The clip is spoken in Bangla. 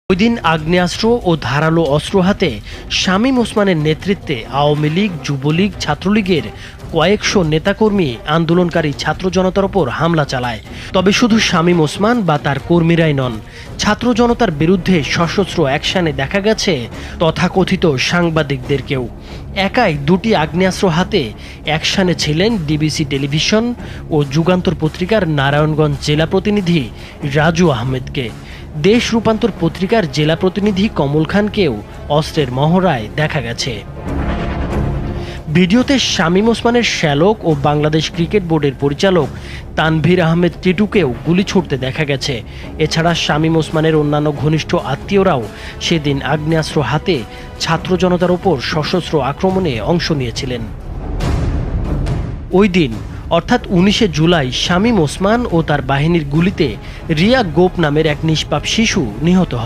ওই দিন আগ্নেয়াস্ত্র ও ধারালো অস্ত্র হাতে শামীম ওসমানের নেতৃত্বে আওয়ামী লীগ, যুবলীগ, ছাত্রলীগের কয়েকশো নেতাকর্মী আন্দোলনকারী ছাত্র জনতার ওপর হামলা চালায়। তবে শুধু শামীম ওসমান বা তার কর্মীরাই নন, ছাত্র জনতার বিরুদ্ধে সশস্ত্র অ্যাকশনে দেখা গেছে তথাকথিত সাংবাদিকদেরকেও। একাই দুটি আগ্নেয়াস্ত্র হাতে অ্যাকশনে ছিলেন ডিবিসি টেলিভিশন ও যুগান্তর পত্রিকার নারায়ণগঞ্জ জেলা প্রতিনিধি রাজু আহমেদকে। দেশ রূপান্তর পত্রিকার জেলা প্রতিনিধি কমল খানকেও অস্ত্রের মহড়ায় দেখা গেছে। ভিডিওতে শামীম ওসমানের শ্যালক ও বাংলাদেশ ক্রিকেট বোর্ডের পরিচালক তানভীর আহমেদ টিটুকেও গুলি ছুড়তে দেখা গেছে। এছাড়া শামীম ওসমানের অন্যান্য ঘনিষ্ঠ আত্মীয়রাও সেদিন আগ্নেয়াস্ত্র হাতে ছাত্র জনতার ওপর সশস্ত্র আক্রমণে অংশ নিয়েছিলেন। ওই দিন অর্থাৎ 19 জুলাই শামীম ওসমান ও তার বাহিনীর গুলিতে রিয়া গোপ নামের এক নিষ্পাপ শিশু নিহত হয়।